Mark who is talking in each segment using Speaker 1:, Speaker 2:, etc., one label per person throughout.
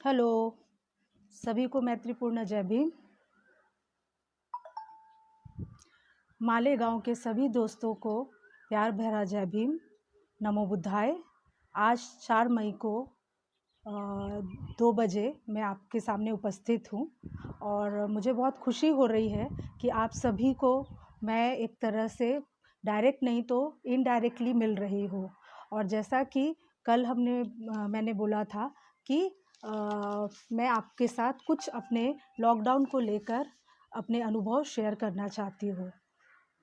Speaker 1: Hello, सभी को मैत्रीपूर्ण जय भीम। मालेगांव के सभी दोस्तों को प्यार भरा जय भीम। नमो बुद्धाय। आज 4 मई को 2 बजे मैं आपके सामने उपस्थित हूँ और मुझे बहुत खुशी हो रही है कि आप सभी को मैं एक तरह से डायरेक्ट नहीं तो इनडायरेक्टली मिल रही हूँ। और जैसा कि कल मैंने बोला था कि मैं आपके साथ कुछ अपने लॉकडाउन को लेकर अपने अनुभव शेयर करना चाहती हूँ।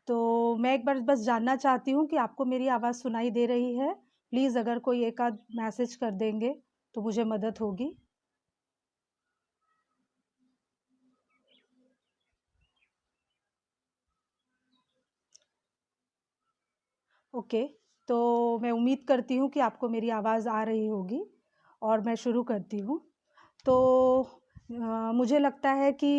Speaker 1: तो मैं एक बार बस जानना चाहती हूँ कि आपको मेरी आवाज़ सुनाई दे रही है? प्लीज़ अगर कोई एक आध मैसेज कर देंगे तो मुझे मदद होगी। ओके, तो मैं उम्मीद करती हूँ कि आपको मेरी आवाज़ आ रही होगी और मैं शुरू करती हूँ। तो मुझे लगता है कि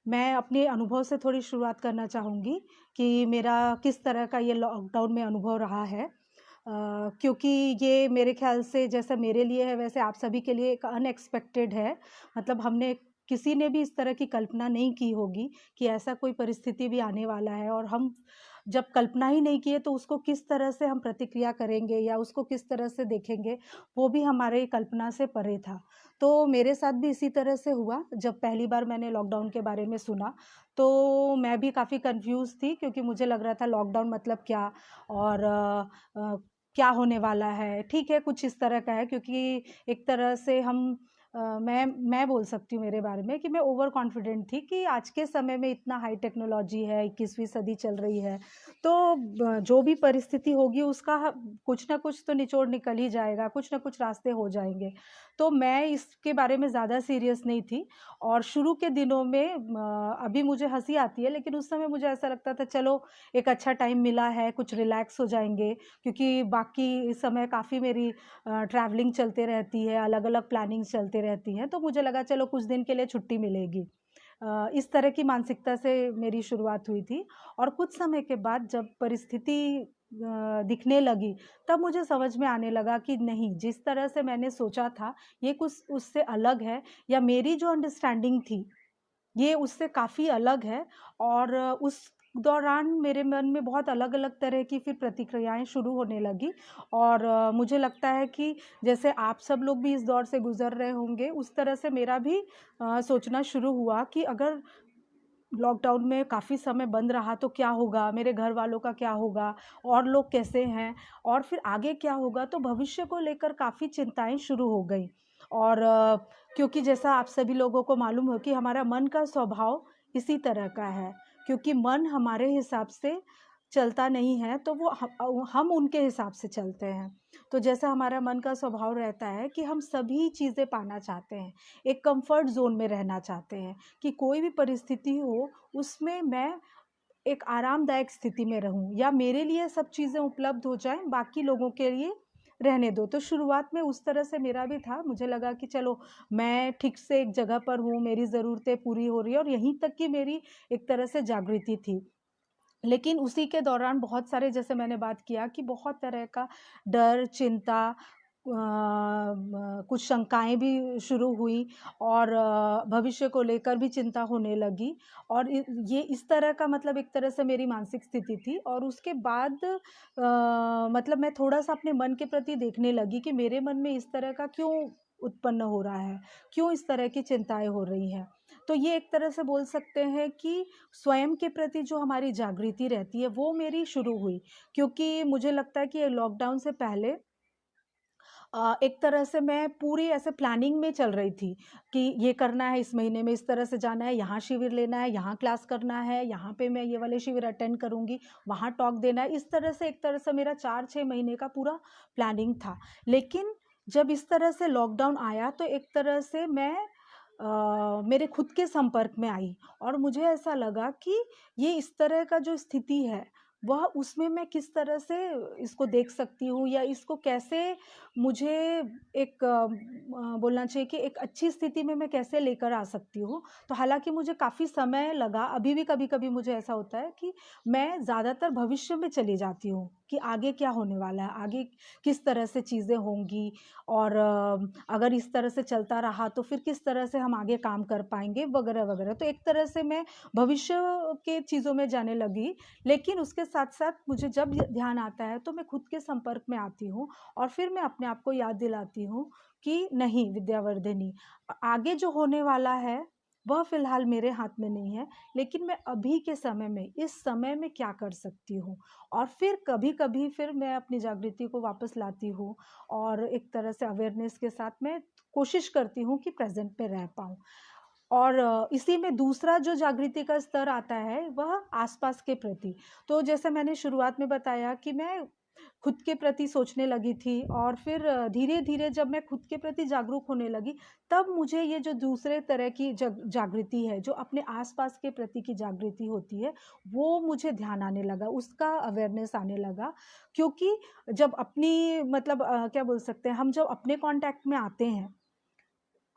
Speaker 1: मैं अपने अनुभव से थोड़ी शुरुआत करना चाहूँगी कि मेरा किस तरह का ये लॉकडाउन में अनुभव रहा है। क्योंकि ये मेरे ख़्याल से जैसा मेरे लिए है वैसे आप सभी के लिए एक अनएक्सपेक्टेड है। मतलब हमने किसी ने भी इस तरह की कल्पना नहीं की होगी कि ऐसा कोई परिस्थिति भी आने वाला है, और हम जब कल्पना ही नहीं किए तो उसको किस तरह से हम प्रतिक्रिया करेंगे या उसको किस तरह से देखेंगे, वो भी हमारे कल्पना से परे था। तो मेरे साथ भी इसी तरह से हुआ। जब पहली बार मैंने लॉकडाउन के बारे में सुना तो मैं भी काफ़ी कंफ्यूज थी, क्योंकि मुझे लग रहा था लॉकडाउन मतलब क्या, और क्या होने वाला है। ठीक है, कुछ इस तरह का है, क्योंकि एक तरह से मैं बोल सकती हूँ मेरे बारे में कि मैं ओवर कॉन्फिडेंट थी कि आज के समय में इतना हाई टेक्नोलॉजी है, 21वीं सदी चल रही है, तो जो भी परिस्थिति होगी उसका कुछ ना कुछ तो निचोड़ निकल ही जाएगा, कुछ ना कुछ रास्ते हो जाएंगे। तो मैं इसके बारे में ज़्यादा सीरियस नहीं थी। और शुरू के दिनों में अभी मुझे हंसी आती है, लेकिन उस समय मुझे ऐसा लगता था चलो एक अच्छा टाइम मिला है, कुछ रिलैक्स हो जाएंगे, क्योंकि बाकी समय काफ़ी मेरी ट्रैवलिंग चलते रहती है, अलग अलग प्लानिंग चलते रहती हैं, तो मुझे लगा चलो कुछ दिन के लिए छुट्टी मिलेगी। इस तरह की मानसिकता से मेरी शुरुआत हुई थी। और कुछ समय के बाद जब परिस्थिति दिखने लगी, तब मुझे समझ में आने लगा कि नहीं, जिस तरह से मैंने सोचा था ये कुछ उससे अलग है, या मेरी जो अंडरस्टैंडिंग थी ये उससे काफ़ी अलग है। और उस दौरान मेरे मन में बहुत अलग-अलग तरह की फिर प्रतिक्रियाएँ शुरू होने लगी। और मुझे लगता है कि जैसे आप सब लोग भी इस दौर से गुज़र रहे होंगे, उस तरह से मेरा भी सोचना शुरू हुआ कि अगर लॉकडाउन में काफ़ी समय बंद रहा तो क्या होगा? मेरे घर वालों का क्या होगा? और लोग कैसे हैं? और फिर आगे क्या होगा? तो भविष्य को लेकर काफ़ी चिंताएँ शुरू हो गई। और क्योंकि जैसा आप सभी लोगों को मालूम हो कि हमारा मन का स्वभाव इसी तरह का है, क्योंकि मन हमारे हिसाब से चलता नहीं है, तो हम उनके हिसाब से चलते हैं। तो जैसा हमारा मन का स्वभाव रहता है कि हम सभी चीज़ें पाना चाहते हैं, एक कम्फ़र्ट ज़ोन में रहना चाहते हैं कि कोई भी परिस्थिति हो उसमें मैं एक आरामदायक स्थिति में रहूं, या मेरे लिए सब चीज़ें उपलब्ध हो जाएं, बाकी लोगों के लिए रहने दो। तो शुरुआत में उस तरह से मेरा भी था। मुझे लगा कि चलो मैं ठीक से एक जगह पर हूँ, मेरी ज़रूरतें पूरी हो रही है, और यहीं तक कि मेरी एक तरह से जागृति थी। लेकिन उसी के दौरान बहुत सारे, जैसे मैंने बात किया कि बहुत तरह का डर, चिंता, कुछ शंकाएँ भी शुरू हुई, और भविष्य को लेकर भी चिंता होने लगी। और ये इस तरह का, मतलब एक तरह से मेरी मानसिक स्थिति थी। और उसके बाद मतलब मैं थोड़ा-सा अपने मन के प्रति देखने लगी कि मेरे मन में इस तरह का क्यों उत्पन्न हो रहा है? क्यों इस तरह की चिंताएँ हो रही हैं? तो ये एक तरह से बोल सकते हैं कि स्वयं के प्रति जो हमारी जागृति रहती है वो मेरी शुरू हुई। क्योंकि मुझे लगता है कि लॉकडाउन से पहले एक तरह से मैं पूरी ऐसे प्लानिंग में चल रही थी कि ये करना है, इस महीने में इस तरह से जाना है, यहाँ शिविर लेना है, यहाँ क्लास करना है, यहाँ पे मैं ये वाले शिविर अटेंड करूँगी, वहाँ टॉक देना है। इस तरह से एक तरह से मेरा 4-6 महीने का पूरा प्लानिंग था। लेकिन जब इस तरह से लॉकडाउन आया तो एक तरह से मैं मेरे खुद के संपर्क में आई, और मुझे ऐसा लगा कि ये इस तरह का जो स्थिति है वह, उसमें मैं किस तरह से इसको देख सकती हूँ, या इसको कैसे मुझे एक बोलना चाहिए कि एक अच्छी स्थिति में मैं कैसे लेकर आ सकती हूँ। तो हालाँकि मुझे काफ़ी समय लगा, अभी भी कभी-कभी मुझे ऐसा होता है कि मैं ज़्यादातर भविष्य में चली जाती हूँ कि आगे क्या होने वाला है, आगे किस तरह से चीज़ें होंगी, और अगर इस तरह से चलता रहा तो फिर किस तरह से हम आगे काम कर पाएंगे, वगैरह वगैरह। तो एक तरह से मैं भविष्य के चीज़ों में जाने लगी। लेकिन उसके साथ साथ मुझे जब ध्यान आता है तो मैं खुद के संपर्क में आती हूँ, और फिर मैं अपने आप को याद दिलाती हूँ कि नहीं विद्यावर्धिनी, आगे जो होने वाला है वह फिलहाल मेरे हाथ में नहीं है, लेकिन मैं अभी के समय में, इस समय में क्या कर सकती हूँ। और फिर कभी कभी फिर मैं अपनी जागृति को वापस लाती हूँ, और एक तरह से अवेयरनेस के साथ मैं कोशिश करती हूँ कि प्रेजेंट पे रह पाऊँ। और इसी में दूसरा जो जागृति का स्तर आता है वह आसपास के प्रति। तो जैसे मैंने शुरुआत में बताया कि मैं खुद के प्रति सोचने लगी थी, और फिर धीरे धीरे जब मैं खुद के प्रति जागरूक होने लगी, तब मुझे ये जो दूसरे तरह की जागृति है, जो अपने आसपास के प्रति की जागृति होती है, वो मुझे ध्यान आने लगा, उसका अवेयरनेस आने लगा। क्योंकि जब अपनी मतलब क्या बोल सकते हैं, हम जब अपने कांटेक्ट में आते हैं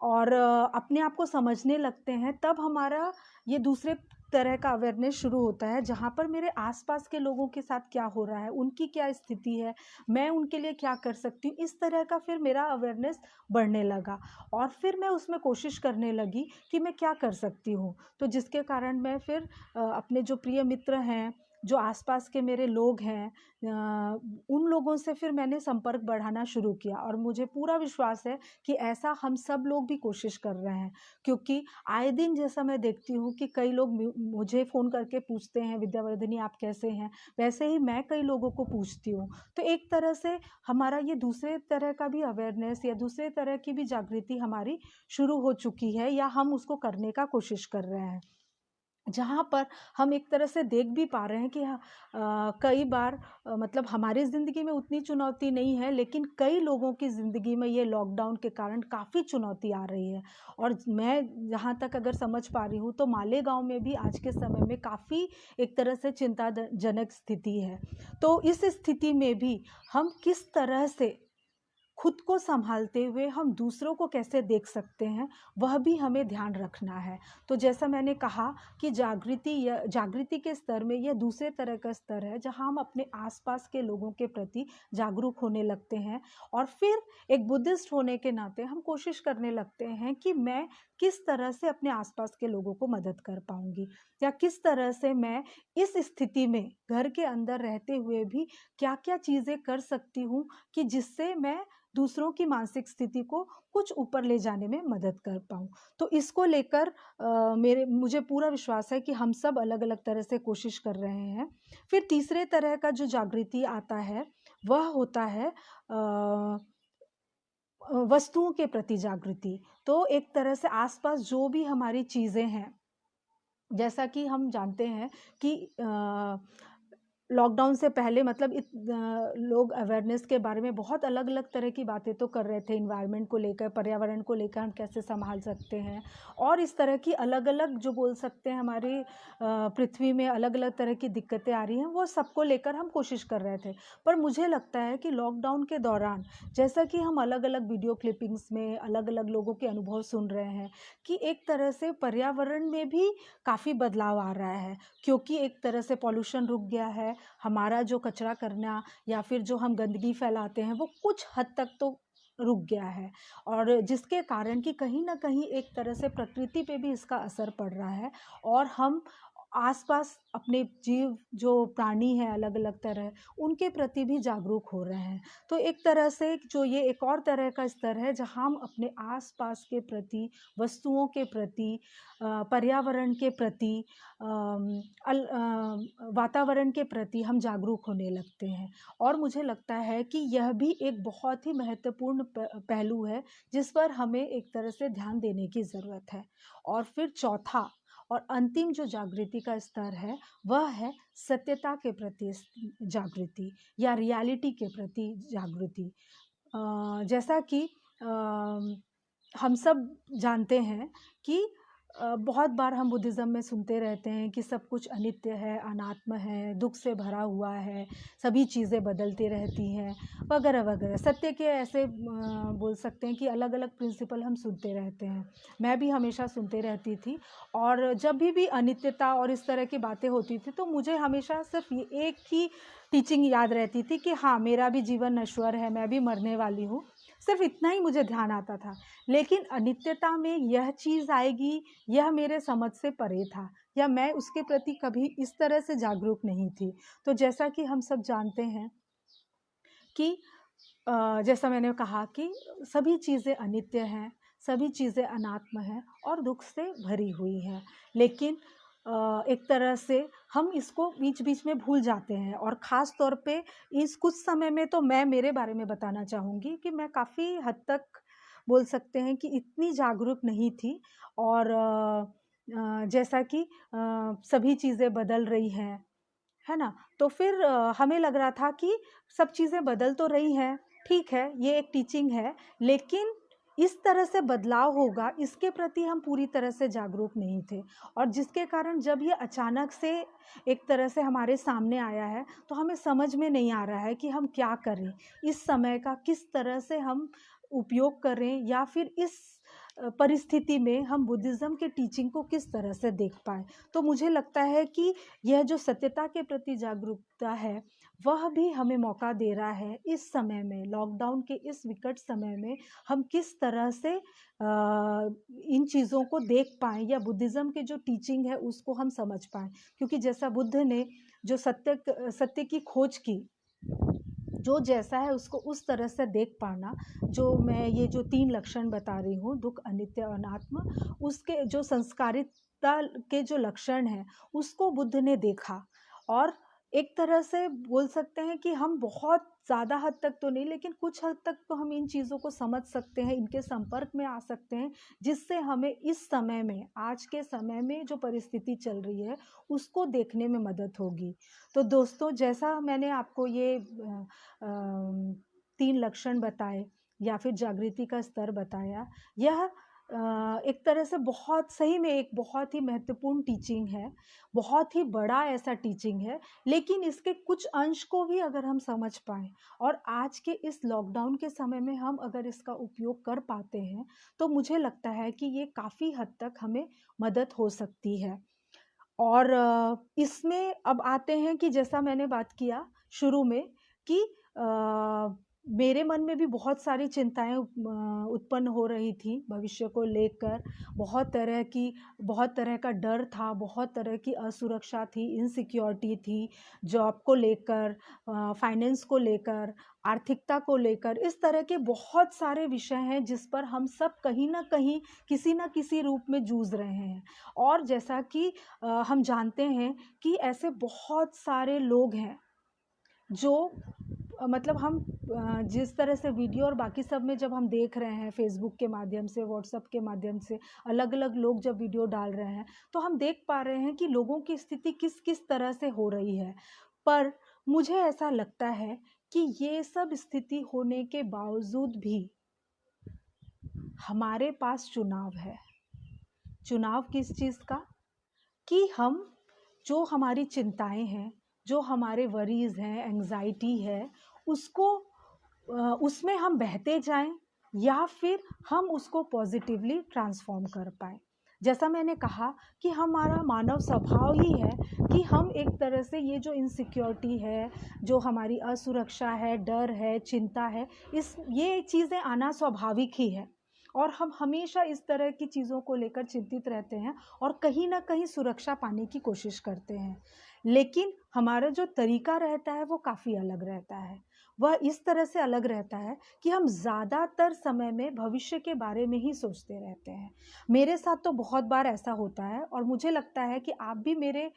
Speaker 1: और अपने आप को समझने लगते हैं, तब हमारा ये दूसरे तरह का अवेयरनेस शुरू होता है, जहाँ पर मेरे आसपास के लोगों के साथ क्या हो रहा है, उनकी क्या स्थिति है, मैं उनके लिए क्या कर सकती हूँ, इस तरह का फिर मेरा अवेयरनेस बढ़ने लगा। और फिर मैं उसमें कोशिश करने लगी कि मैं क्या कर सकती हूँ। तो जिसके कारण मैं फिर अपने जो प्रिय मित्र हैं, जो आसपास के मेरे लोग हैं, उन लोगों से फिर मैंने संपर्क बढ़ाना शुरू किया। और मुझे पूरा विश्वास है कि ऐसा हम सब लोग भी कोशिश कर रहे हैं, क्योंकि आए दिन जैसा मैं देखती हूँ कि कई लोग मुझे फ़ोन करके पूछते हैं, विद्यावर्धिनी आप कैसे हैं, वैसे ही मैं कई लोगों को पूछती हूँ। तो एक तरह से हमारा ये दूसरे तरह का भी अवेयरनेस या दूसरे तरह की भी जागृति हमारी शुरू हो चुकी है, या हम उसको करने का कोशिश कर रहे हैं, जहाँ पर हम एक तरह से देख भी पा रहे हैं कि कई बार मतलब हमारी ज़िंदगी में उतनी चुनौती नहीं है, लेकिन कई लोगों की ज़िंदगी में ये लॉकडाउन के कारण काफ़ी चुनौती आ रही है। और मैं जहाँ तक अगर समझ पा रही हूँ, तो मालेगाँव में भी आज के समय में काफ़ी एक तरह से चिंताजनक स्थिति है। तो इस स्थिति में भी हम किस तरह से खुद को संभालते हुए हम दूसरों को कैसे देख सकते हैं, वह भी हमें ध्यान रखना है। तो जैसा मैंने कहा कि जागृति के स्तर में यह दूसरे तरह का स्तर है, जहाँ हम अपने आसपास के लोगों के प्रति जागरूक होने लगते हैं। और फिर एक बुद्धिस्ट होने के नाते हम कोशिश करने लगते हैं कि मैं किस तरह से अपने आसपास के लोगों को मदद कर पाऊंगी, या किस तरह से मैं इस स्थिति में घर के अंदर रहते हुए भी क्या क्या चीज़ें कर सकती हूँ, कि जिससे मैं दूसरों की मानसिक स्थिति को कुछ ऊपर ले जाने में मदद कर पाऊँ। तो इसको लेकर मुझे पूरा विश्वास है कि हम सब अलग-अलग तरह से कोशिश कर रहे हैं। फिर तीसरे तरह का जो जागृति आता है, वह होता है वस्तुओं के प्रति जागृति। तो एक तरह से आस-पास जो भी हमारी चीज़ें हैं, जैसा कि हम जानते हैं कि लॉकडाउन से पहले मतलब लोग अवेयरनेस के बारे में बहुत अलग-अलग तरह की बातें तो कर रहे थे, एनवायरनमेंट को लेकर, पर्यावरण को लेकर हम कैसे संभाल सकते हैं, और इस तरह की अलग-अलग जो बोल सकते हैं हमारी पृथ्वी में अलग-अलग तरह की दिक्कतें आ रही हैं, वो सबको लेकर हम कोशिश कर रहे थे। पर मुझे लगता है कि लॉकडाउन के दौरान, जैसा कि हम अलग-अलग वीडियो क्लिपिंग्स में अलग-अलग लोगों के अनुभव सुन रहे हैं, कि एक तरह से पर्यावरण में भी काफ़ी बदलाव आ रहा है, क्योंकि एक तरह से पॉल्यूशन रुक गया है, हमारा जो कचरा करना या फिर जो हम गंदगी फैलाते हैं, वो कुछ हद तक तो रुक गया है। और जिसके कारण कि कहीं न कहीं एक तरह से प्रकृति पे भी इसका असर पड़ रहा है, और हम आस-पास अपने जीव जो प्राणी हैं अलग-अलग तरह, उनके प्रति भी जागरूक हो रहे हैं। तो एक तरह से जो ये एक और तरह का स्तर है, जहाँ हम अपने आस-पास के प्रति, वस्तुओं के प्रति, पर्यावरण के प्रति, वातावरण के प्रति हम जागरूक होने लगते हैं। और मुझे लगता है कि यह भी एक बहुत ही महत्वपूर्ण पहलू है, जिस पर हमें एक तरह से ध्यान देने की ज़रूरत है। और फिर चौथा और अंतिम जो जागृति का स्तर है, वह है सत्यता के प्रति जागृति, या रियलिटी के प्रति जागृति। जैसा कि हम सब जानते हैं कि बहुत बार हम बुद्धिज़्म में सुनते रहते हैं कि सब कुछ अनित्य है, अनात्म है, दुख से भरा हुआ है, सभी चीज़ें बदलती रहती हैं, वगैरह वगैरह। सत्य के ऐसे बोल सकते हैं कि अलग-अलग प्रिंसिपल हम सुनते रहते हैं। मैं भी हमेशा सुनते रहती थी, और जब भी अनित्यता और इस तरह की बातें होती थी, तो मुझे हमेशा सिर्फ़ ये एक ही टीचिंग याद रहती थी कि हाँ, मेरा भी जीवन नश्वर है, मैं भी मरने वाली हूँ। सिर्फ़ इतना ही मुझे ध्यान आता था। लेकिन अनित्यता में यह चीज़ आएगी, यह मेरे समझ से परे था, या मैं उसके प्रति कभी इस तरह से जागरूक नहीं थी। तो जैसा कि हम सब जानते हैं कि जैसा मैंने कहा कि सभी चीज़ें अनित्य हैं, सभी चीज़ें अनात्म हैं और दुख से भरी हुई हैं। लेकिन एक तरह से हम इसको बीच-बीच में भूल जाते हैं, और ख़ास तौर पे इस कुछ समय में तो मैं मेरे बारे में बताना चाहूँगी कि मैं काफ़ी हद तक बोल सकते हैं कि इतनी जागरूक नहीं थी, और जैसा कि सभी चीज़ें बदल रही हैं, है ना? तो फिर हमें लग रहा था कि सब चीज़ें बदल तो रही हैं, ठीक है, ये एक टीचिंग है, लेकिन इस तरह से बदलाव होगा, इसके प्रति हम पूरी तरह से जागरूक नहीं थे। और जिसके कारण जब ये अचानक से एक तरह से हमारे सामने आया है, तो हमें समझ में नहीं आ रहा है कि हम क्या करें? इस समय का किस तरह से हम उपयोग करें, या फिर इस परिस्थिति में हम बुद्धिज़्म के टीचिंग को किस तरह से देख पाएँ? तो मुझे लगता है कि यह जो सत्यता के प्रति जागरूकता है, वह भी हमें मौका दे रहा है इस समय में, लॉकडाउन के इस विकट समय में हम किस तरह से इन चीज़ों को देख पाएँ, या बुद्धिज़्म के जो टीचिंग है उसको हम समझ पाएँ। क्योंकि जैसा बुद्ध ने जो सत्य की खोज की, जो जैसा है उसको उस तरह से देख पाना, जो मैं ये जो 3 लक्षण बता रही हूँ, दुःख, अनित्य, अनात्म, उसके जो संस्कारिता के जो लक्षण हैं, उसको बुद्ध ने देखा। और एक तरह से बोल सकते हैं कि हम बहुत ज़्यादा हद तक तो नहीं, लेकिन कुछ हद तक तो हम इन चीज़ों को समझ सकते हैं, इनके संपर्क में आ सकते हैं, जिससे हमें इस समय में, आज के समय में जो परिस्थिति चल रही है, उसको देखने में मदद होगी। तो दोस्तों, जैसा मैंने आपको ये 3 लक्षण बताए, या फिर जागृति का स्तर बताया, यह एक तरह से बहुत सही में एक बहुत ही महत्वपूर्ण टीचिंग है, बहुत ही बड़ा ऐसा टीचिंग है, लेकिन इसके कुछ अंश को भी अगर हम समझ पाएँ, और आज के इस लॉकडाउन के समय में हम अगर इसका उपयोग कर पाते हैं, तो मुझे लगता है कि ये काफ़ी हद तक हमें मदद हो सकती है। और इसमें अब आते हैं कि जैसा मैंने बात किया शुरू में कि मेरे मन में भी बहुत सारी चिंताएँ उत्पन्न हो रही थी भविष्य को लेकर। बहुत तरह का डर था, बहुत तरह की असुरक्षा थी, इनसिक्योरिटी थी, जॉब को लेकर, फाइनेंस को लेकर, आर्थिकता को लेकर। इस तरह के बहुत सारे विषय हैं जिस पर हम सब कहीं न कहीं, किसी न किसी रूप में जूझ रहे हैं। और जैसा कि हम जानते हैं कि ऐसे बहुत सारे लोग हैं जो मतलब हम जिस तरह से वीडियो और बाकी सब में जब हम देख रहे हैं, फेसबुक के माध्यम से, व्हाट्सएप के माध्यम से, अलग-अलग लोग जब वीडियो डाल रहे हैं, तो हम देख पा रहे हैं कि लोगों की स्थिति किस-किस तरह से हो रही है। पर मुझे ऐसा लगता है कि ये सब स्थिति होने के बावजूद भी हमारे पास चुनाव है। चुनाव किस चीज़ का? कि हम, जो हमारी चिंताएँ हैं, जो हमारे वरीज़ हैं, एंग्ज़ायटी है, उसको उसमें हम बहते जाएँ, या फिर हम उसको पॉज़िटिवली ट्रांसफ़ॉर्म कर पाएँ। जैसा मैंने कहा कि हमारा मानव स्वभाव ही है कि हम एक तरह से ये जो इनसिक्योरिटी है, जो हमारी असुरक्षा है, डर है, चिंता है, ये चीज़ें आना स्वाभाविक ही है। और हम हमेशा इस तरह की चीज़ों को लेकर चिंतित रहते हैं, और कहीं न कहीं सुरक्षा पाने की कोशिश करते हैं। लेकिन हमारा जो तरीका रहता है वो काफ़ी अलग रहता है। वह इस तरह से अलग रहता है कि हम ज़्यादातर समय में भविष्य के बारे में ही सोचते रहते हैं। मेरे साथ तो बहुत बार ऐसा होता है, और मुझे लगता है कि आप भी मेरे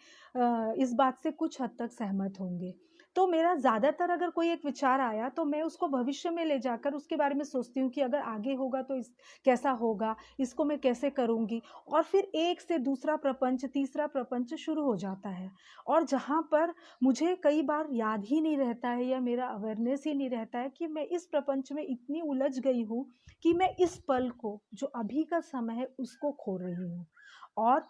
Speaker 1: इस बात से कुछ हद तक सहमत होंगे। तो मेरा ज़्यादातर अगर कोई एक विचार आया, तो मैं उसको भविष्य में ले जाकर उसके बारे में सोचती हूँ कि अगर आगे होगा तो कैसा होगा, इसको मैं कैसे करूँगी? और फिर एक से दूसरा प्रपंच, तीसरा प्रपंच शुरू हो जाता है। और जहाँ पर मुझे कई बार याद ही नहीं रहता है, या मेरा अवेयरनेस ही नहीं रहता है कि मैं इस प्रपंच में इतनी उलझ गई हूँ कि मैं इस पल को, जो अभी का समय है, उसको खो रही हूँ। और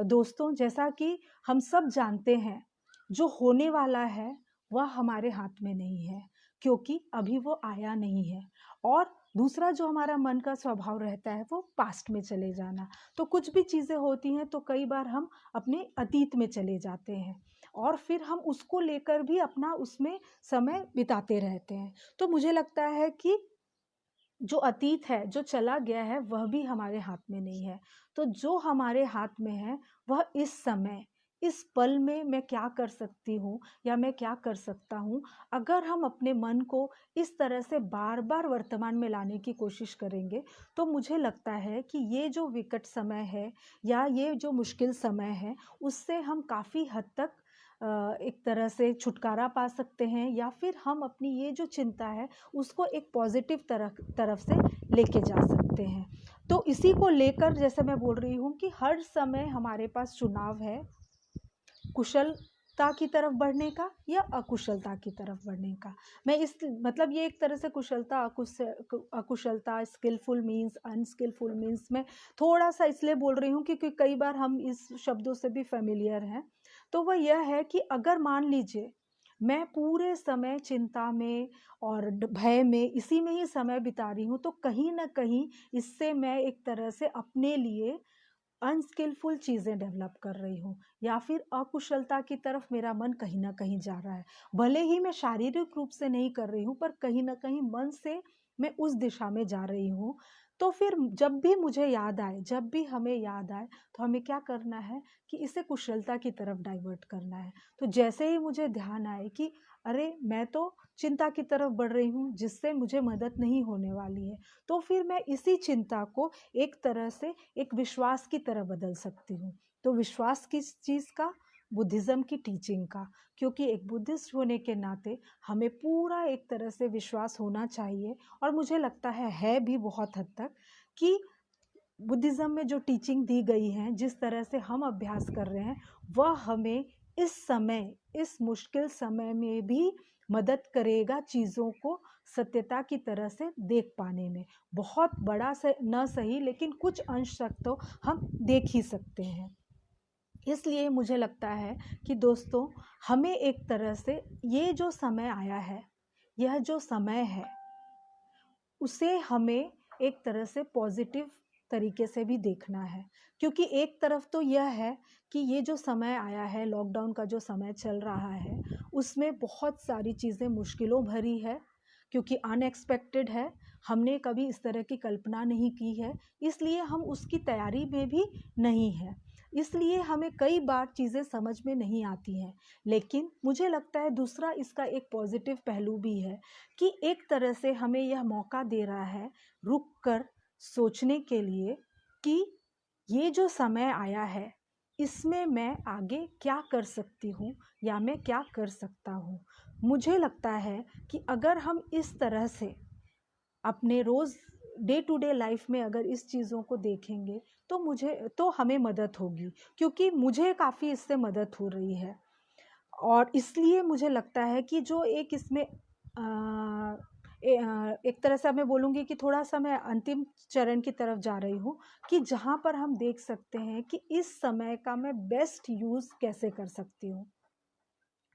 Speaker 1: दोस्तों, जैसा कि हम सब जानते हैं, जो होने वाला है वह हमारे हाथ में नहीं है, क्योंकि अभी वो आया नहीं है। और दूसरा जो हमारा मन का स्वभाव रहता है वो पास्ट में चले जाना। तो कुछ भी चीज़ें होती हैं तो कई बार हम अपने अतीत में चले जाते हैं और फिर हम उसको लेकर भी अपना उसमें समय बिताते रहते हैं। तो मुझे लगता है कि जो अतीत है, जो चला गया है, वह भी हमारे हाथ में नहीं है। तो जो हमारे हाथ में है वह इस समय, इस पल में मैं क्या कर सकती हूँ या मैं क्या कर सकता हूँ। अगर हम अपने मन को इस तरह से बार बार वर्तमान में लाने की कोशिश करेंगे तो मुझे लगता है कि ये जो विकट समय है या ये जो मुश्किल समय है उससे हम काफ़ी हद तक एक तरह से छुटकारा पा सकते हैं, या फिर हम अपनी ये जो चिंता है उसको एक पॉजिटिव तरफ से लेके जा सकते हैं। तो इसी को लेकर जैसे मैं बोल रही हूँ कि हर समय हमारे पास चुनाव है, कुशलता की तरफ बढ़ने का या अकुशलता की तरफ बढ़ने का। मैं इस मतलब ये एक तरह से कुशलता अकुशलता, स्किलफुल मीन्स, अनस्किलफुल मीन्स, मैं थोड़ा सा इसलिए बोल रही हूँ क्योंकि कई बार हम इस शब्दों से भी फेमिलियर हैं। तो वह यह है कि अगर मान लीजिए मैं पूरे समय चिंता में और भय में, इसी में ही समय बिता रही हूँ, तो कहीं ना कहीं इससे मैं एक तरह से अपने लिए अनस्किलफुल चीज़ें डेवलप कर रही हूँ, या फिर अकुशलता की तरफ मेरा मन कहीं ना कहीं जा रहा है। भले ही मैं शारीरिक रूप से नहीं कर रही हूँ, पर कहीं ना कहीं मन से मैं उस दिशा में जा रही हूँ। तो फिर जब भी मुझे याद आए, जब भी हमें याद आए, तो हमें क्या करना है कि इसे कुशलता की तरफ डाइवर्ट करना है। तो जैसे ही मुझे ध्यान आए कि अरे मैं तो चिंता की तरफ बढ़ रही हूँ जिससे मुझे मदद नहीं होने वाली है, तो फिर मैं इसी चिंता को एक तरह से एक विश्वास की तरह बदल सकती हूँ। तो विश्वास किस चीज़ का? बुद्धिज़्म की टीचिंग का। क्योंकि एक बुद्धिस्ट होने के नाते हमें पूरा एक तरह से विश्वास होना चाहिए, और मुझे लगता है भी बहुत हद तक, कि बुद्धिज़्म में जो टीचिंग दी गई है, जिस तरह से हम अभ्यास कर रहे हैं, वह हमें इस समय, इस मुश्किल समय में भी मदद करेगा चीज़ों को सत्यता की तरह से देख पाने में। बहुत बड़ा से न सही, लेकिन कुछ अंश तक तो हम देख ही सकते हैं। इसलिए मुझे लगता है कि दोस्तों, हमें एक तरह से ये जो समय आया है, यह जो समय है, उसे हमें एक तरह से पॉजिटिव तरीके से भी देखना है। क्योंकि एक तरफ तो यह है कि ये जो समय आया है, लॉकडाउन का जो समय चल रहा है, उसमें बहुत सारी चीज़ें मुश्किलों भरी है, क्योंकि अनएक्सपेक्टेड है। हमने कभी इस तरह की कल्पना नहीं की है, इसलिए हम उसकी तैयारी में भी नहीं है। इसलिए हमें कई बार चीज़ें समझ में नहीं आती हैं। लेकिन मुझे लगता है दूसरा इसका एक पॉजिटिव पहलू भी है कि एक तरह से हमें यह मौका दे रहा है रुक कर सोचने के लिए कि ये जो समय आया है, इसमें मैं आगे क्या कर सकती हूँ या मैं क्या कर सकता हूँ। मुझे लगता है कि अगर हम इस तरह से अपने रोज़ डे टू डे लाइफ में अगर इस चीज़ों को देखेंगे तो हमें मदद होगी, क्योंकि मुझे काफ़ी इससे मदद हो रही है। और इसलिए मुझे लगता है कि जो एक इसमें एक तरह से मैं बोलूँगी कि थोड़ा-सा मैं अंतिम चरण की तरफ जा रही हूँ, कि जहाँ पर हम देख सकते हैं कि इस समय का मैं बेस्ट यूज़ कैसे कर सकती हूँ।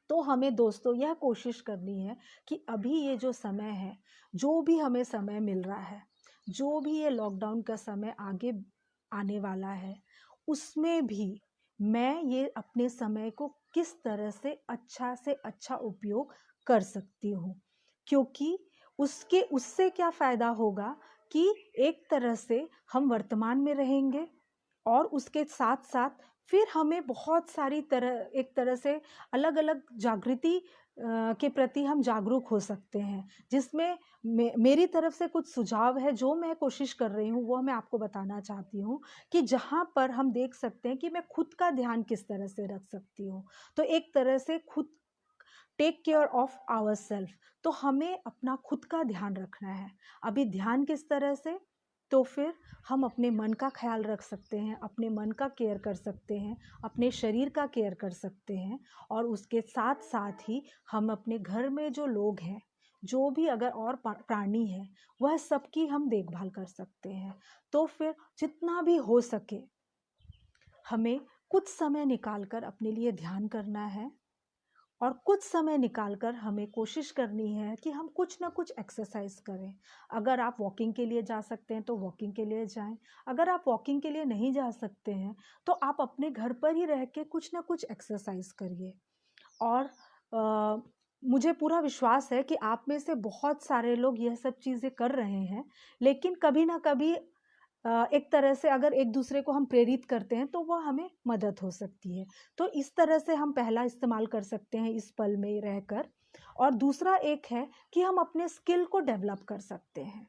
Speaker 1: तो हमें दोस्तों यह कोशिश करनी है कि अभी ये जो समय है, जो भी हमें समय मिल रहा है, जो भी ये लॉकडाउन का समय आगे आने वाला है, उसमें भी मैं ये अपने समय को किस तरह से अच्छा उपयोग कर सकती हूँ। क्योंकि उसके उससे क्या फ़ायदा होगा कि एक तरह से हम वर्तमान में रहेंगे, और उसके साथ साथ फिर हमें बहुत सारी तरह एक तरह से अलग अलग जागृति के प्रति हम जागरूक हो सकते हैं, जिसमें मेरी तरफ से कुछ सुझाव है जो मैं कोशिश कर रही हूँ, वो मैं आपको बताना चाहती हूँ। कि जहाँ पर हम देख सकते हैं कि मैं खुद का ध्यान किस तरह से रख सकती हूँ। तो एक तरह से खुद take care of our self, तो हमें अपना खुद का ध्यान रखना है। अभी ध्यान किस तरह से? तो फिर हम अपने मन का ख्याल रख सकते हैं, अपने मन का केयर कर सकते हैं, अपने शरीर का केयर कर सकते हैं, और उसके साथ साथ ही हम अपने घर में जो लोग हैं, जो भी अगर और प्राणी है, वह सबकी हम देखभाल कर सकते हैं। तो फिर जितना भी हो सके हमें कुछ समय निकाल कर अपने लिए ध्यान करना है और कुछ समय निकाल कर हमें कोशिश करनी है कि हम कुछ ना कुछ एक्सरसाइज करें। अगर आप वॉकिंग के लिए जा सकते हैं तो वॉकिंग के लिए जाएं। अगर आप वॉकिंग के लिए नहीं जा सकते हैं तो आप अपने घर पर ही रह के कुछ ना कुछ एक्सरसाइज करिए। और मुझे पूरा विश्वास है कि आप में से बहुत सारे लोग यह सब चीज़ें कर रहे हैं, लेकिन कभी ना कभी एक तरह से अगर एक दूसरे को हम प्रेरित करते हैं तो वह हमें मदद हो सकती है। तो इस तरह से हम पहला इस्तेमाल कर सकते हैं इस पल में रहकर। और दूसरा एक है कि हम अपने स्किल को डेवलप कर सकते हैं।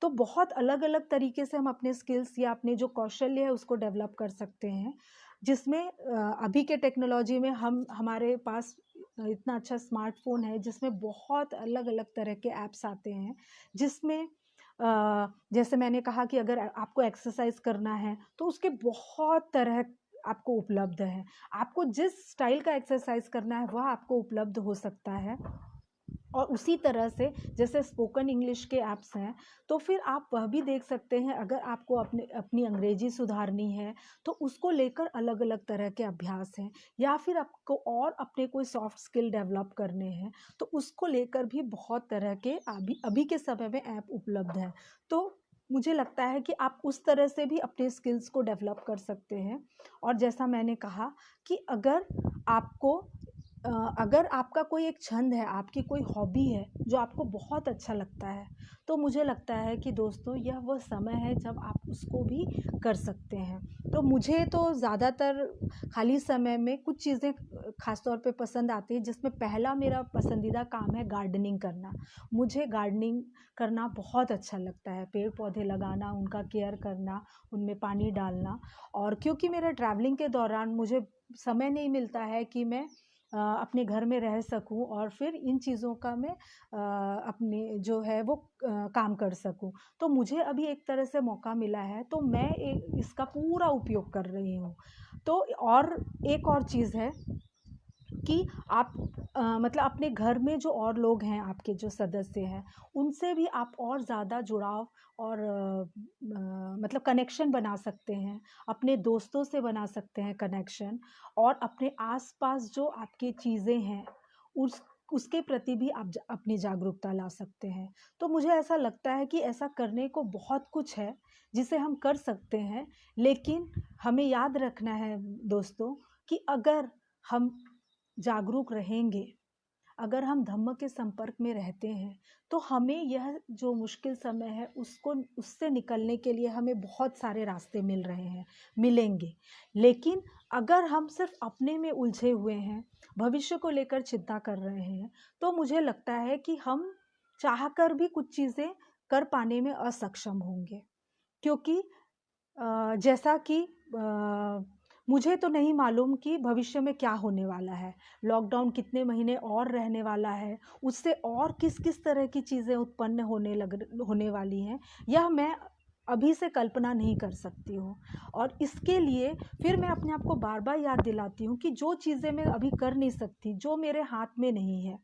Speaker 1: तो बहुत अलग अलग तरीके से हम अपने स्किल्स या अपने जो कौशल्य है उसको डेवलप कर सकते हैं, जिसमें अभी के टेक्नोलॉजी में हमारे पास इतना अच्छा स्मार्टफोन है जिसमें बहुत अलग अलग तरह के ऐप्स आते हैं, जिसमें जैसे मैंने कहा कि अगर आपको एक्सरसाइज करना है तो उसके बहुत तरह आपको उपलब्ध है। आपको जिस स्टाइल का एक्सरसाइज करना है वह आपको उपलब्ध हो सकता है। और उसी तरह से जैसे स्पोकन इंग्लिश के ऐप्स हैं, तो फिर आप वह भी देख सकते हैं। अगर आपको अपनी अंग्रेजी सुधारनी है तो उसको लेकर अलग अलग तरह के अभ्यास हैं, या फिर आपको और अपने कोई सॉफ्ट स्किल डेवलप करने हैं तो उसको लेकर भी बहुत तरह के अभी अभी के समय में ऐप उपलब्ध हैं। तो मुझे लगता है कि आप उस तरह से भी अपने स्किल्स को डेवलप कर सकते हैं। और जैसा मैंने कहा कि अगर आपका कोई एक छंद है, आपकी कोई हॉबी है जो आपको बहुत अच्छा लगता है, तो मुझे लगता है कि दोस्तों यह वह समय है जब आप उसको भी कर सकते हैं। तो मुझे तो ज़्यादातर खाली समय में कुछ चीज़ें ख़ास तौर पे पसंद आती हैं, जिसमें पहला मेरा पसंदीदा काम है गार्डनिंग करना। मुझे गार्डनिंग करना बहुत अच्छा लगता है, पेड़ पौधे लगाना, उनका केयर करना, उनमें पानी डालना। और क्योंकि मेरे ट्रैवलिंग के दौरान मुझे समय नहीं मिलता है कि मैं अपने घर में रह सकूं और फिर इन चीज़ों का मैं अपने जो है वो काम कर सकूं, तो मुझे अभी एक तरह से मौका मिला है तो मैं इसका पूरा उपयोग कर रही हूँ। तो और एक और चीज़ है कि आप मतलब अपने घर में जो और लोग हैं, आपके जो सदस्य हैं, उनसे भी आप और ज़्यादा जुड़ाव और मतलब कनेक्शन बना सकते हैं। अपने दोस्तों से बना सकते हैं कनेक्शन, और अपने आसपास जो आपकी चीज़ें हैं उसके प्रति भी आप अपनी जागरूकता ला सकते हैं। तो मुझे ऐसा लगता है कि ऐसा करने को बहुत कुछ है जिसे हम कर सकते हैं, लेकिन हमें याद रखना है दोस्तों कि अगर हम जागरूक रहेंगे, अगर हम धम्म के संपर्क में रहते हैं, तो हमें यह जो मुश्किल समय है उससे निकलने के लिए हमें बहुत सारे रास्ते मिलेंगे। लेकिन अगर हम सिर्फ अपने में उलझे हुए हैं, भविष्य को लेकर चिंता कर रहे हैं, तो मुझे लगता है कि हम चाहकर भी कुछ चीज़ें कर पाने में असक्षम होंगे। क्योंकि जैसा कि मुझे तो नहीं मालूम कि भविष्य में क्या होने वाला है, लॉकडाउन कितने महीने और रहने वाला है, उससे और किस किस तरह की चीज़ें उत्पन्न होने वाली हैं, यह मैं अभी से कल्पना नहीं कर सकती हूँ। और इसके लिए फिर मैं अपने आप को बार बार याद दिलाती हूँ कि जो चीज़ें मैं अभी कर नहीं सकती, जो मेरे हाथ में नहीं है,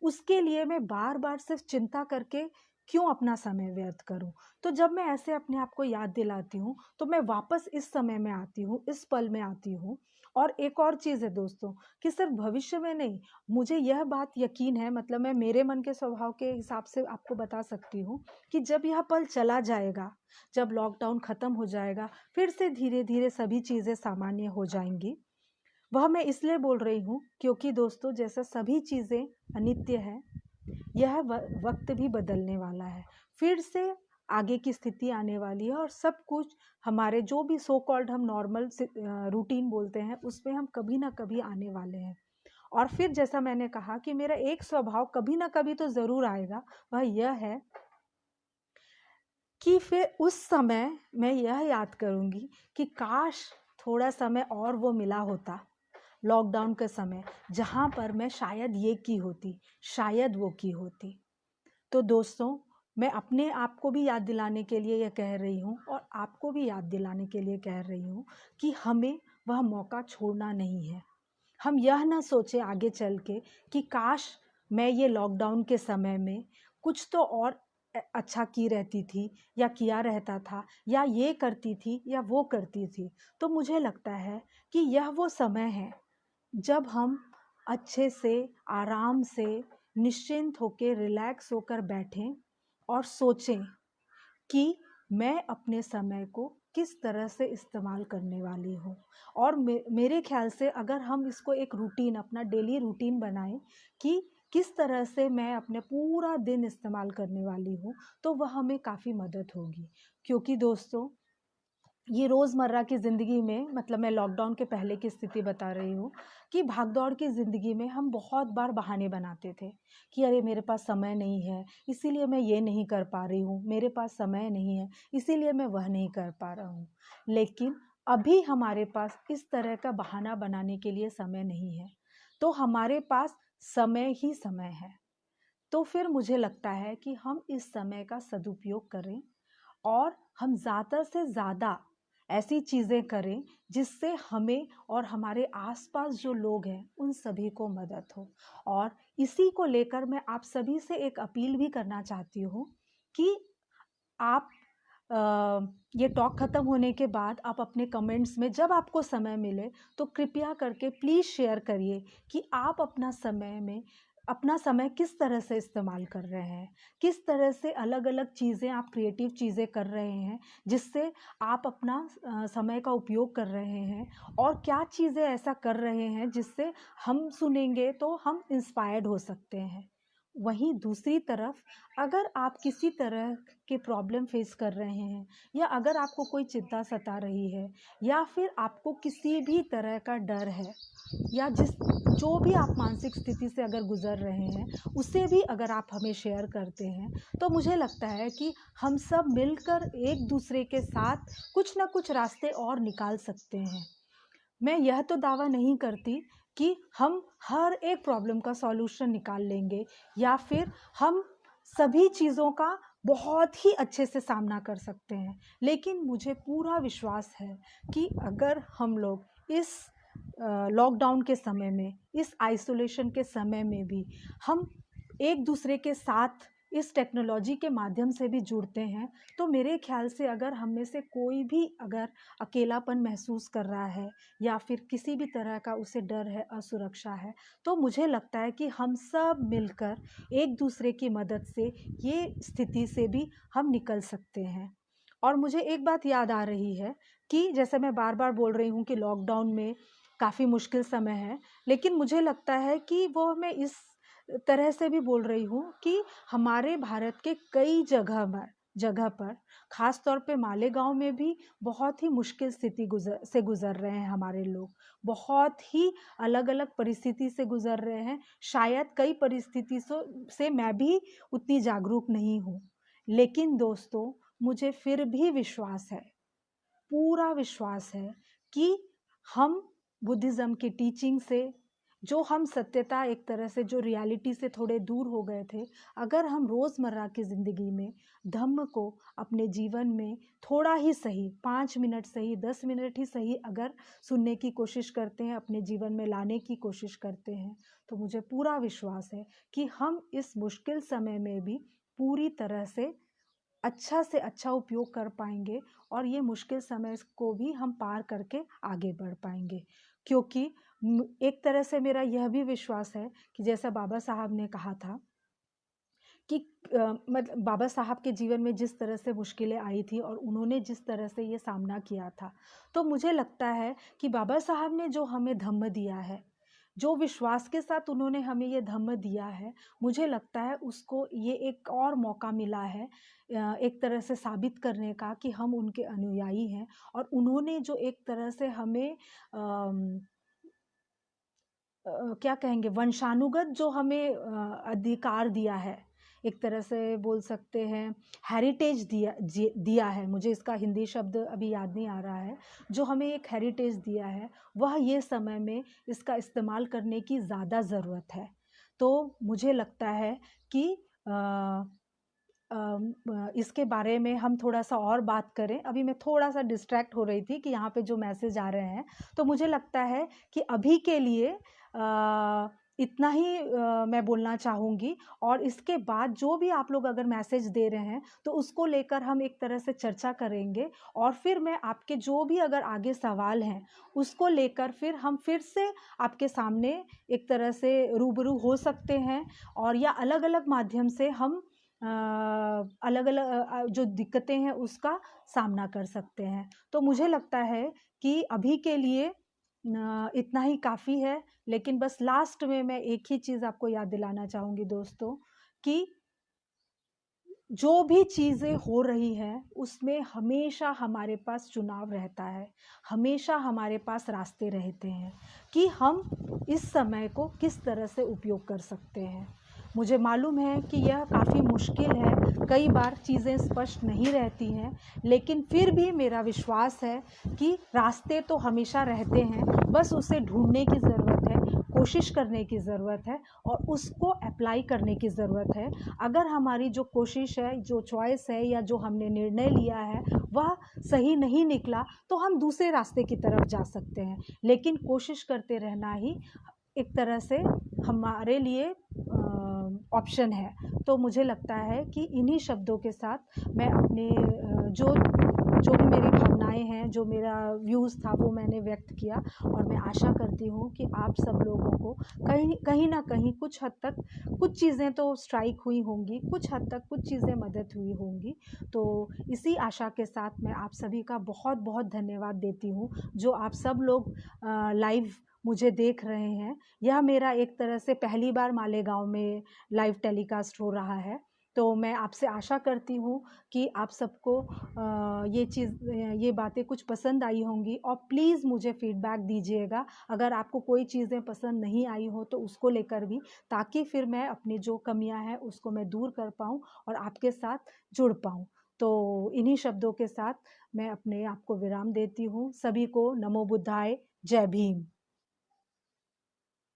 Speaker 1: उसके लिए मैं बार बार सिर्फ चिंता करके क्यों अपना समय व्यर्थ करूं। तो जब मैं ऐसे अपने आप को याद दिलाती हूँ तो मैं वापस इस समय में आती हूँ, इस पल में आती हूँ। और एक और चीज़ है दोस्तों कि सिर्फ भविष्य में नहीं, मुझे यह बात यकीन है, मतलब मैं मेरे मन के स्वभाव के हिसाब से आपको बता सकती हूँ कि जब यह पल चला जाएगा, जब लॉकडाउन ख़त्म हो जाएगा, फिर से धीरे धीरे सभी चीज़ें सामान्य हो जाएंगी। वह मैं इसलिए बोल रही हूँ क्योंकि दोस्तों जैसा सभी चीज़ें अनित्य है, यह वक्त भी बदलने वाला है, फिर से आगे की स्थिति आने वाली है, और सब कुछ हमारे जो भी सो कॉल्ड हम नॉर्मल रूटीन बोलते हैं उसमें हम कभी ना कभी आने वाले हैं। और फिर जैसा मैंने कहा कि मेरा एक स्वभाव कभी ना कभी तो ज़रूर आएगा, वह यह है कि फिर उस समय मैं यह याद करूँगी कि काश थोड़ा समय और वो मिला होता, लॉकडाउन के समय, जहाँ पर मैं शायद ये की होती, शायद वो की होती। तो दोस्तों मैं अपने आप को भी याद दिलाने के लिए यह कह रही हूँ और आपको भी याद दिलाने के लिए कह रही हूँ कि हमें वह मौका छोड़ना नहीं है। हम यह ना सोचें आगे चल के कि काश मैं ये लॉकडाउन के समय में कुछ तो और अच्छा की रहती थी या किया रहता था, या ये करती थी या वो करती थी। तो मुझे लगता है कि यह वो समय है जब हम अच्छे से, आराम से, निश्चिंत होकर, रिलैक्स होकर बैठें और सोचें कि मैं अपने समय को किस तरह से इस्तेमाल करने वाली हूँ। और मेरे ख्याल से अगर हम इसको एक रूटीन, अपना डेली रूटीन बनाएं कि किस तरह से मैं अपने पूरा दिन इस्तेमाल करने वाली हूँ, तो वह हमें काफ़ी मदद होगी। क्योंकि दोस्तों, ये रोज़मर्रा की ज़िंदगी में, मतलब मैं लॉकडाउन के पहले की स्थिति बता रही हूँ, कि भागदौड़ की ज़िंदगी में हम बहुत बार बहाने बनाते थे कि अरे मेरे पास समय नहीं है, इसीलिए मैं ये नहीं कर पा रही हूँ, मेरे पास समय नहीं है, इसीलिए मैं वह नहीं कर पा रहा हूँ। लेकिन अभी हमारे पास इस तरह का बहाना बनाने के लिए समय नहीं है, तो हमारे पास समय ही समय है। तो फिर मुझे लगता है कि हम इस समय का सदुपयोग करें और हम ज़्यादा से ज़्यादा ऐसी चीज़ें करें जिससे हमें और हमारे आसपास जो लोग हैं उन सभी को मदद हो। और इसी को लेकर मैं आप सभी से एक अपील भी करना चाहती हूँ कि आप ये टॉक ख़त्म होने के बाद आप अपने कमेंट्स में जब आपको समय मिले तो कृपया करके प्लीज़ शेयर करिए कि आप अपना समय किस तरह से इस्तेमाल कर रहे हैं, किस तरह से अलग अलग चीज़ें, आप क्रिएटिव चीज़ें कर रहे हैं जिससे आप अपना समय का उपयोग कर रहे हैं, और क्या चीज़ें ऐसा कर रहे हैं जिससे हम सुनेंगे तो हम इंस्पायर्ड हो सकते हैं। वहीं दूसरी तरफ, अगर आप किसी तरह के प्रॉब्लम फेस कर रहे हैं, या अगर आपको कोई चिंता सता रही है, या फिर आपको किसी भी तरह का डर है, या जो भी आप मानसिक स्थिति से अगर गुजर रहे हैं, उसे भी अगर आप हमें शेयर करते हैं, तो मुझे लगता है कि हम सब मिलकर एक दूसरे के साथ कुछ ना कुछ रास्ते और निकाल सकते हैं। मैं यह तो दावा नहीं करती कि हम हर एक प्रॉब्लम का सॉल्यूशन निकाल लेंगे, या फिर हम सभी चीज़ों का बहुत ही अच्छे से सामना कर सकते हैं, लेकिन मुझे पूरा विश्वास है कि अगर हम लोग इस लॉकडाउन के समय में, इस आइसोलेशन के समय में भी हम एक दूसरे के साथ इस टेक्नोलॉजी के माध्यम से भी जुड़ते हैं, तो मेरे ख्याल से अगर हम में से कोई भी अगर अकेलापन महसूस कर रहा है, या फिर किसी भी तरह का उसे डर है, असुरक्षा है, तो मुझे लगता है कि हम सब मिलकर एक दूसरे की मदद से ये स्थिति से भी हम निकल सकते हैं। और मुझे एक बात याद आ रही है कि जैसे मैं बार बार बोल रही हूँ कि लॉकडाउन में काफ़ी मुश्किल समय है, लेकिन मुझे लगता है कि वो मैं इस तरह से भी बोल रही हूँ कि हमारे भारत के कई जगह पर, ख़ास तौर पे मालेगांव में भी बहुत ही मुश्किल स्थिति गुज़र रहे हैं हमारे लोग। बहुत ही अलग-अलग परिस्थिति से गुज़र रहे हैं। शायद कई परिस्थिति से मैं भी उतनी जागरूक नहीं हूँ। लेकिन दोस्तों, मुझे फिर भी विश्वास है, पूरा विश्वास है कि हम बुद्धिज़्म की टीचिंग से, जो हम सत्यता, एक तरह से जो रियलिटी से थोड़े दूर हो गए थे, अगर हम रोज़मर्रा की ज़िंदगी में धम्म को अपने जीवन में थोड़ा ही सही, 5 मिनट सही, 10 मिनट ही सही अगर सुनने की कोशिश करते हैं, अपने जीवन में लाने की कोशिश करते हैं, तो मुझे पूरा विश्वास है कि हम इस मुश्किल समय में भी पूरी तरह से अच्छा उपयोग कर पाएंगे, और ये मुश्किल समय को भी हम पार करके आगे बढ़ पाएंगे। क्योंकि एक तरह से मेरा यह भी विश्वास है कि जैसा बाबा साहब ने कहा था कि मतलब बाबा साहब के जीवन में जिस तरह से मुश्किलें आई थी और उन्होंने जिस तरह से ये सामना किया था, तो मुझे लगता है कि बाबा साहब ने जो हमें धम्म दिया है, जो विश्वास के साथ उन्होंने हमें ये धम्म दिया है, मुझे लगता है उसको ये एक और मौका मिला है एक तरह से साबित करने का कि हम उनके अनुयायी हैं। और उन्होंने जो एक तरह से हमें क्या कहेंगे, वंशानुगत जो हमें अधिकार दिया है, एक तरह से बोल सकते हैं हेरिटेज दिया है, मुझे इसका हिंदी शब्द अभी याद नहीं आ रहा है, जो हमें एक हेरिटेज दिया है, वह ये समय में इसका इस्तेमाल करने की ज़्यादा ज़रूरत है। तो मुझे लगता है कि इसके बारे में हम थोड़ा सा और बात करें। अभी मैं थोड़ा सा डिस्ट्रैक्ट हो रही थी कि यहाँ पे जो मैसेज आ रहे हैं, तो मुझे लगता है कि अभी के लिए इतना ही मैं बोलना चाहूँगी। और इसके बाद जो भी आप लोग अगर मैसेज दे रहे हैं तो उसको लेकर हम एक तरह से चर्चा करेंगे, और फिर मैं आपके जो भी अगर आगे सवाल हैं उसको लेकर फिर हम फिर से आपके सामने एक तरह से रूबरू हो सकते हैं, और या अलग अलग माध्यम से हम अलग अलग जो दिक्कतें हैं उसका सामना कर सकते हैं। तो मुझे लगता है कि अभी के लिए इतना ही काफ़ी है। लेकिन बस लास्ट में मैं एक ही चीज़ आपको याद दिलाना चाहूँगी दोस्तों, कि जो भी चीज़ें हो रही हैं उसमें हमेशा हमारे पास चुनाव रहता है, हमेशा हमारे पास रास्ते रहते हैं कि हम इस समय को किस तरह से उपयोग कर सकते हैं। मुझे मालूम है कि यह काफ़ी मुश्किल है, कई बार चीज़ें स्पष्ट नहीं रहती हैं, लेकिन फिर भी मेरा विश्वास है कि रास्ते तो हमेशा रहते हैं, बस उसे ढूंढने की ज़रूरत है, कोशिश करने की ज़रूरत है और उसको अप्लाई करने की ज़रूरत है। अगर हमारी जो कोशिश है, जो चॉइस है या जो हमने निर्णय लिया है वह सही नहीं निकला तो हम दूसरे रास्ते की तरफ जा सकते हैं, लेकिन कोशिश करते रहना ही एक तरह से हमारे लिए ऑप्शन है। तो मुझे लगता है कि इन्हीं शब्दों के साथ मैं अपने जो जो भी मेरी भावनाएं हैं, जो मेरा व्यूज़ था वो मैंने व्यक्त किया, और मैं आशा करती हूँ कि आप सब लोगों को कहीं कहीं ना कहीं कुछ हद तक कुछ चीज़ें तो स्ट्राइक हुई होंगी, कुछ हद तक कुछ चीज़ें मदद हुई होंगी। तो इसी आशा के साथ मैं आप सभी का बहुत बहुत धन्यवाद देती हूँ, जो आप सब लोग लाइव मुझे देख रहे हैं। यह मेरा एक तरह से पहली बार मालेगांव में लाइव टेलीकास्ट हो रहा है। तो मैं आपसे आशा करती हूँ कि आप सबको ये बातें कुछ पसंद आई होंगी, और प्लीज़ मुझे फीडबैक दीजिएगा अगर आपको कोई चीज़ें पसंद नहीं आई हो तो उसको लेकर भी, ताकि फिर मैं अपनी जो कमियां हैं उसको मैं दूर कर पाऊँ और आपके साथ जुड़ पाऊँ। तो इन्हीं शब्दों के साथ मैं अपने आप को विराम देती हूँ। सभी को नमो बुद्धाय, जय भीम।